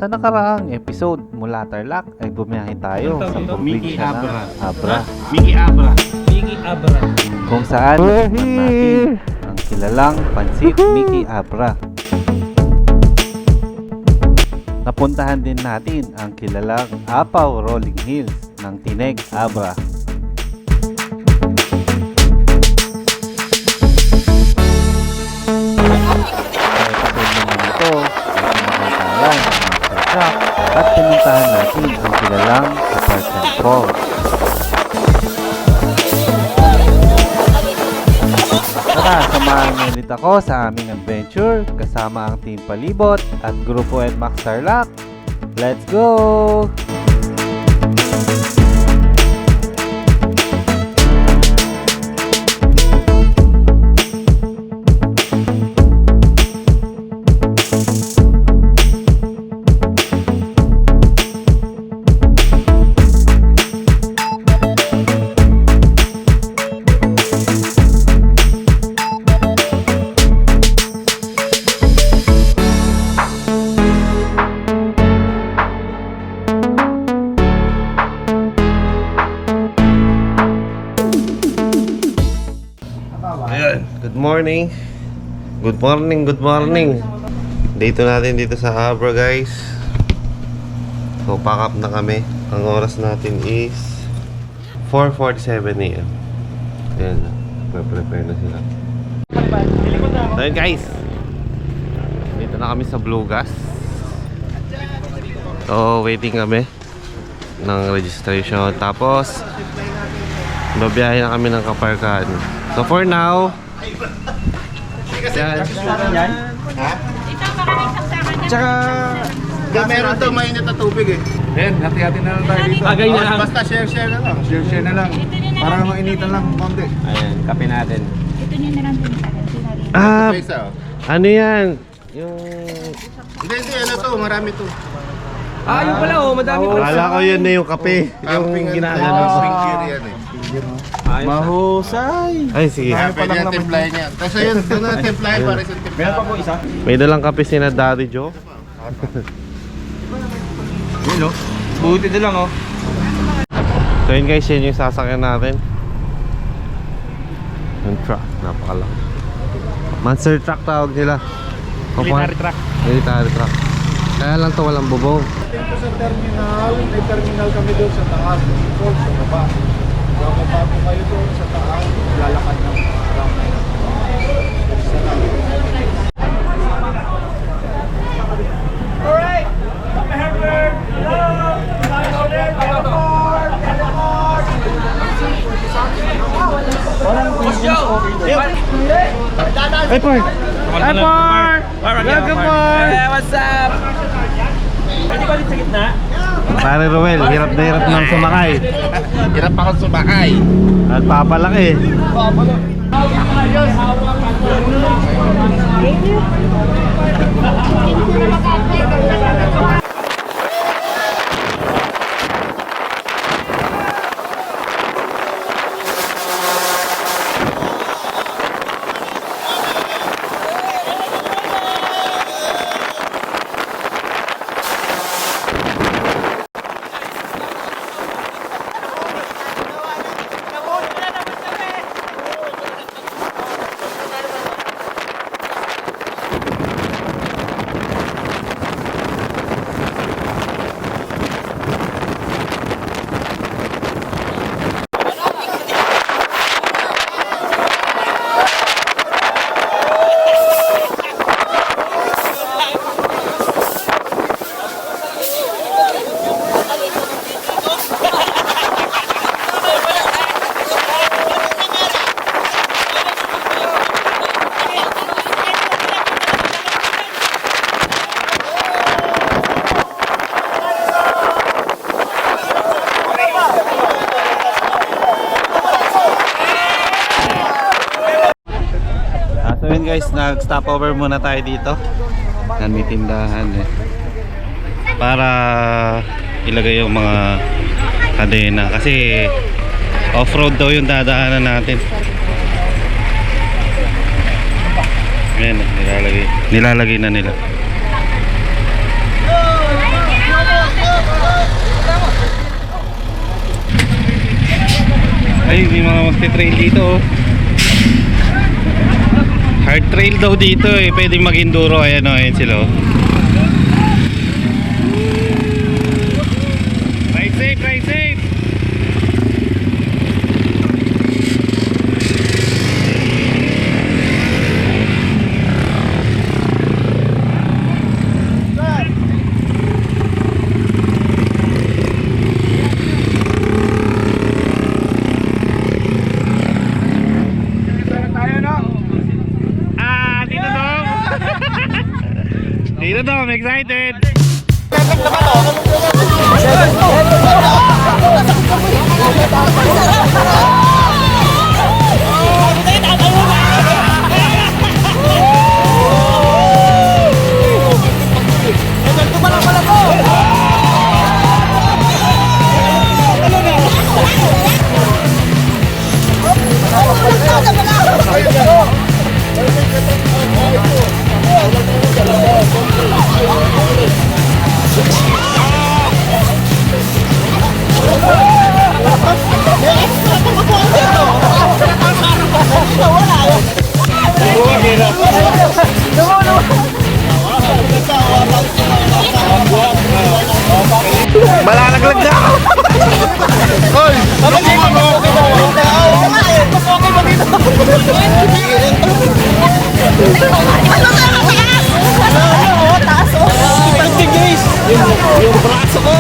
Sa nakaraang episode mula Tarlac ay bumiyahe tayo sa probinsya ng Abra. Mickey Abra. Mickey Abra. Kung saan natin ang kilalang Pansit Mickey Abra. Napuntahan din natin ang kilalang Apaw Rolling Hills ng Tineg Abra. At pinuntahan natin ang kilalang Apartment Falls. Tara, samahan niyo ulit ako sa aming adventure kasama ang Team Palibot at Grupo NMAX Tarlac. Let's go! Good morning. Dito natin dito sa Abra, guys. So pack up na kami. Ang oras natin is 4:47 AM. Ayan, prepare na sila. So yun, guys, dito na kami sa Blue Gas. So waiting kami ng registration. Tapos babiyahe na kami ng kaparkahan. So for now, yan. Ha? Tsaka Meron daw mainit na tubig eh. Ayan, hati-hati na lang tayo dito. Agay na lang. Basta share na lang. Share na lang. Para mainitan lang konti. Ayan, kape natin. Ito nyo na lang din sa akin. Ah, Isa, oh. ano yan? Yung... Hindi, ano to, marami to. Ah, yung pala oh, madami pala. Kala ko yun na yung kape. Yung ginagawa. Spring gear yan eh. Mahusay. Ay, sige. Kaya pwede yung templahin yan. Tapos ayun, doon na templahin para sa templahin. Meron pa po isa? May dalang kape si na Daddy Joe. Yun oh. Buti na lang oh. So yun, guys, yun yung sasakyan natin. Yung truck, napakalaki. Monster truck tawag nila. Military truck. Military truck. Kaya lang to walang bubong. Dito sa terminal, may terminal kami doon sa taas. Falls sa baba. Bago kayo doon sa taas, lalakad ng around. Alright! Herbert! Hey, Park! Hi, Park! Welcome, Park! Hey, what's up? Pwede ba dito sa gitna? Pare Ruel, hirap na hirap nang sumakay. Hirap ako sumakay. At papalaki. So yun guys, nag-stopover muna tayo dito. Yan, may tindahan eh. Para ilagay yung mga kadena. Kasi off-road daw yung dadaanan natin. Yan, nilalagay na nila. Ay, hindi mga magte-trail dito oh. Hard trail daw dito eh. Pwedeng mag-enduro. Ayan o, ayan sila oh. Ride safe, ride safe. Dito daw, I'm excited! Malalaglag na! Hoy! Yung braso ko!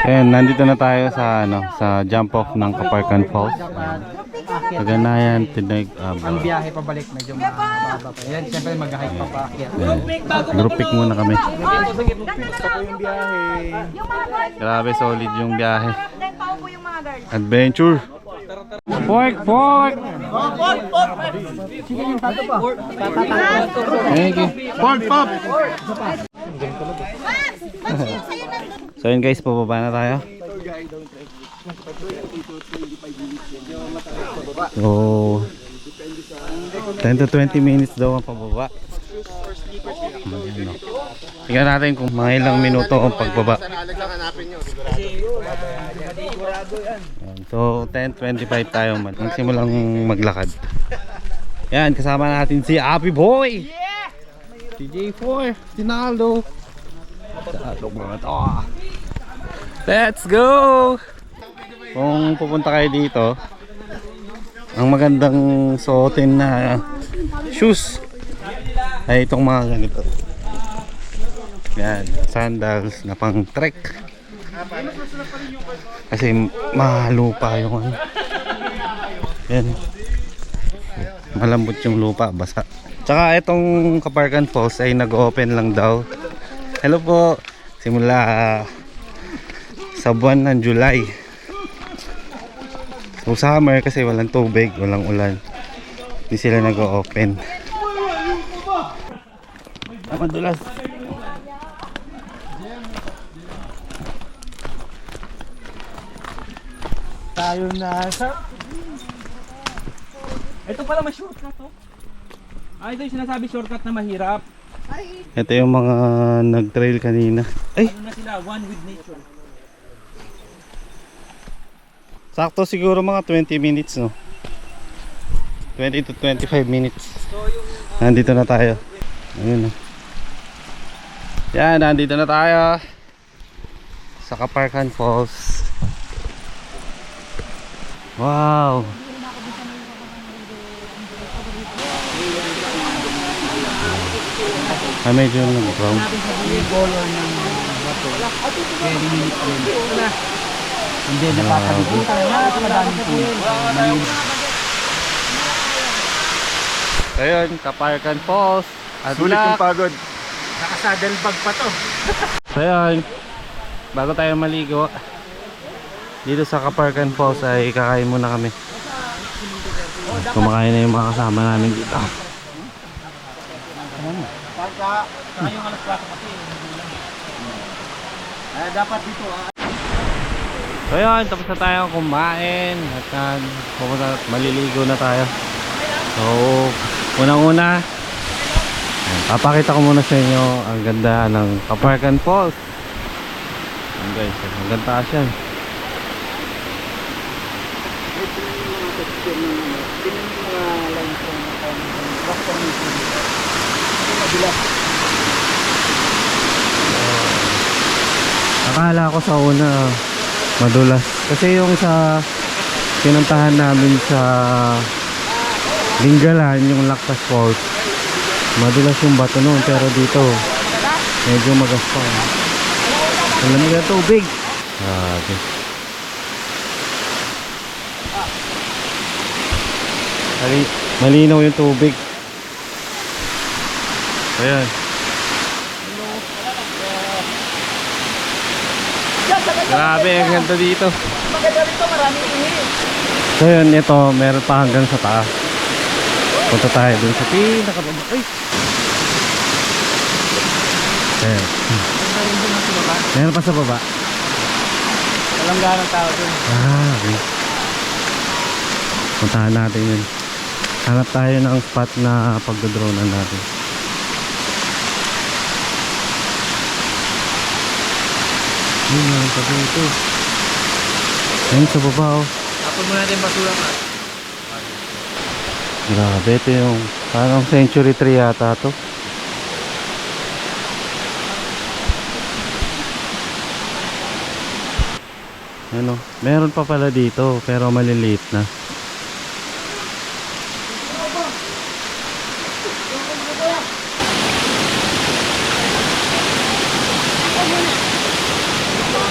And nandito na tayo sa sa jump off ng Kaparkan Falls. Kaganayan, Tinag, Ang biyahe pabalik medyo mababa pa. Yan, siyempre mag-hike pa paakyat. group pick muna kami. Gusto ko yung biyahe. Grabe solid yung biyahe. Then, paupo yung mga girls. Adventure. Fork, fork. Thank you. Pork pop! So yun guys, pababa na tayo. So 10 to 20 minutes daw ang pababa. Ayan, no. Tingnan natin kung mga ilang minuto ang pagbaba. Ayan, so 10:25 tayo man. Magsimulang maglakad. Yan, kasama natin si Happy Boy. Si J4, si Naldo. Let's go! Kung pupunta kayo dito, ang magandang suotin na shoes ay itong mga ganito. Yan, sandals na pang trek. Kasi malupa yung Yan. Malambot yung lupa, basa. Tsaka itong Kaparkan Falls ay nag-open lang daw. Hello po. Simula sa buwan ng July. So summer kasi walang tubig, walang ulan. Hindi sila nag-open. Madulas. Tayo na sa... Ito pala may shortcut to. Ito yung sinasabi shortcut na mahirap. Ito yung mga nag-trail kanina. Ay! Ano na sila, one with nature. Sakto siguro mga 20 minutes, no? 20 to 25 minutes. Nandito na tayo. Ayun, no? Yan, nandito na tayo sa Kaparkan Falls. Wow! Medyo nag-brown. Hindi, napakalimutan na. Madami po yun. Ayun, Kaparkan Falls. Sulit yung pagod. Nakasaddle bag pa to. So ayun, bago tayo maligo dito sa Kaparkan Falls ay kakain muna kami. Kumakain na yung mga kasama namin dito. Saka yung alas 4 kasi. Dapat dito. So ayun, tapos na tayo kumain at pupunta, maliligo na tayo. So unang-una, papakita ko muna sa inyo ang ganda ng Kaparkan Falls. Ayan guys, ang ganda siya. Akala ko sa una madulas kasi yung sa pinuntahan namin sa Lingalan, yung Lactas Falls, madulas yung bato noon, pero dito medyo magaspang. Alam mo yung tubig. Grabe. Malinaw yung tubig. Ayan. Grabe, ang ganda dito. So yun, ito, meron pa hanggang sa taas. Punta tayo dun sa pinakababa. Ay! Ayan. Meron pa sa baba. Walang ganang tao dun. Okay. Puntahan natin yun. Hanap tayo ng spot na pagdodronean natin. Ayun, meron pa dito. Ayun sa baba, oh. Tapon mo natin basura ka. Grabe, ito yung parang century tree yata to. Ano, meron pa pala dito pero maliliit na.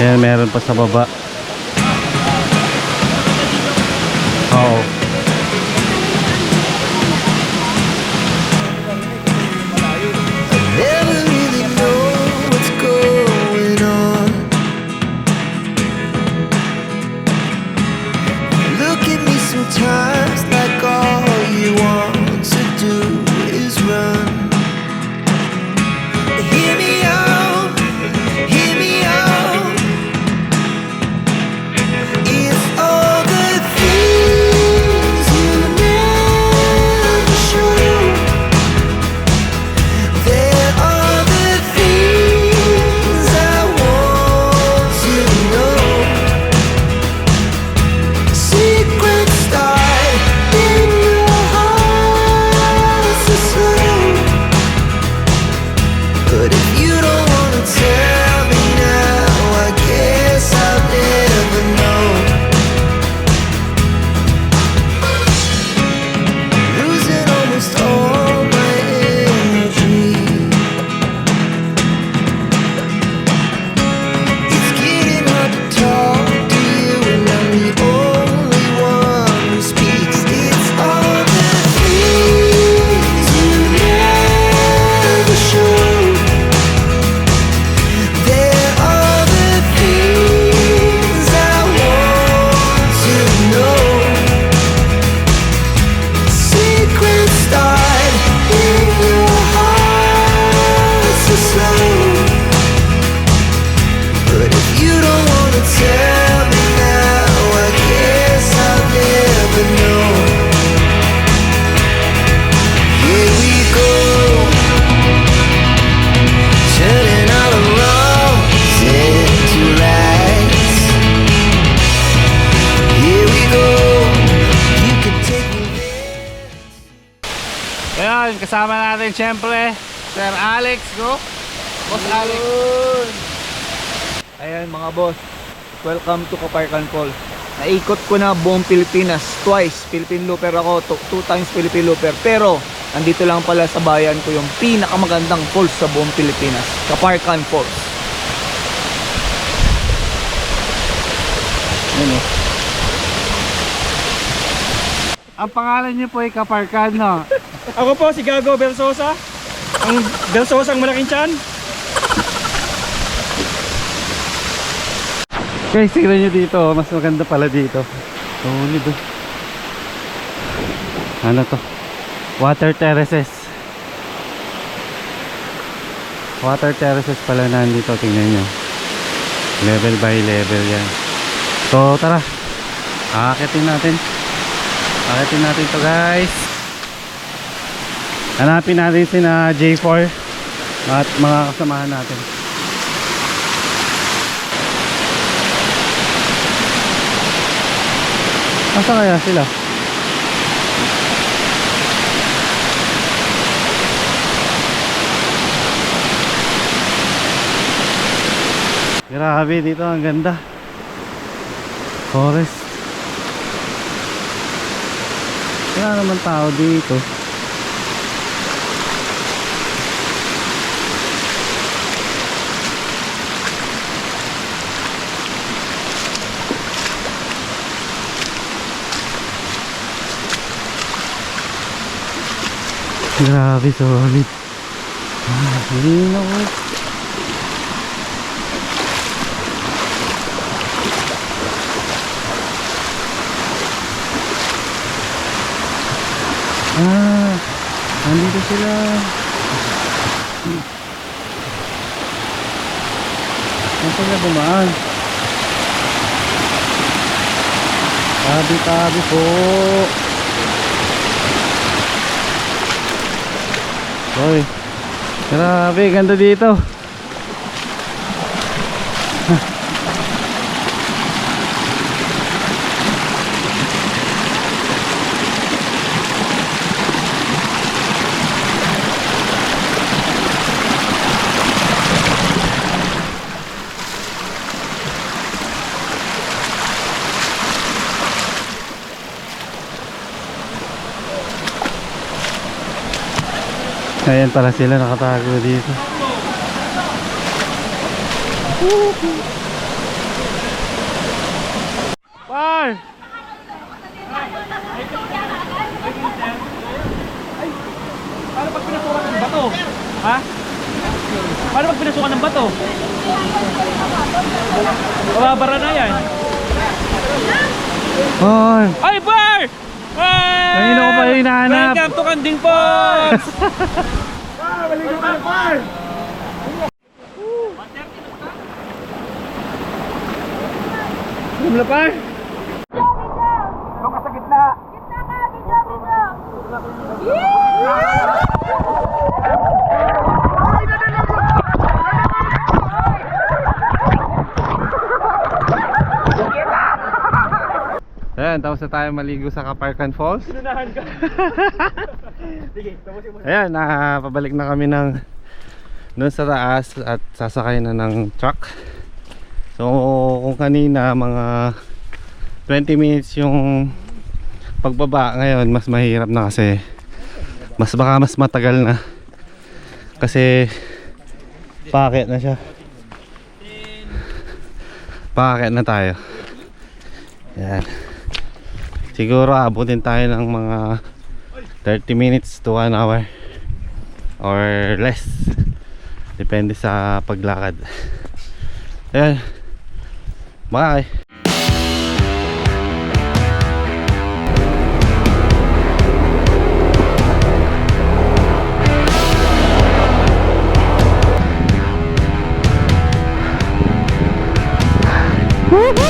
Ayan, meron pa sa baba. Oo. Never really know what's going on. Look at me sometimes like all you want to do is run. Hear me out, hear me out. natin syempre, Sir Alex, go. Boss Alex. Ayan mga boss, welcome to Caparcan Falls. Naikot ko na buong Pilipinas, twice Philippine Looper ako, two times Philippine Looper. Pero nandito lang pala sa bayan ko yung pinakamagandang falls sa buong Pilipinas, Caparcan Falls. Ano? Ang pangalan niyo po ay Caparcan, no? Ako po si Gago Belsosa. Ang Belsosa ang malaking tiyan. Guys, tignan nyo dito, mas maganda pala dito. Solid oh. Ano to? Water terraces. Water terraces pala nandito, tingnan nyo. Level by level yan. So tara, aakitin natin. Aakitin natin to guys. Hanapin natin sina J4 at mga kasamahan natin. Asa kaya sila? Grabe dito, ang ganda. Forest. Wala naman tao dito. Grabe, solid. Linaw. Nandito sila. Saan sila dumaan? Tabi-tabi po. Hoy, grabe, ganda dito. Ayan pala sila nakatago dito. Par! Paano pag pinasukan ng bato? Ha? Paano pag pinasukan ng bato? Mababara na yan. Hoy! Ay, Bar! Hey! Kanino ko pa yung hinahanap? Welcome to Kanding Falls! Lumla par! Doon ka sa gitna! Ayan, tapos na tayo maligo sa Caparcan Falls. Sinunahan ka. Sige, tapusin mo. Ayan, pabalik na kami ng doon sa taas at sasakay na ng truck. So kung kanina mga 20 minutes yung pagbaba, ngayon mas mahirap na kasi baka mas matagal na kasi paakyat na siya. Paakyat na tayo. Ayan. Siguro abutin tayo ng mga 30 minutes to 1 hour or less, depende sa paglakad. Ayan, bye. Woo-hoo!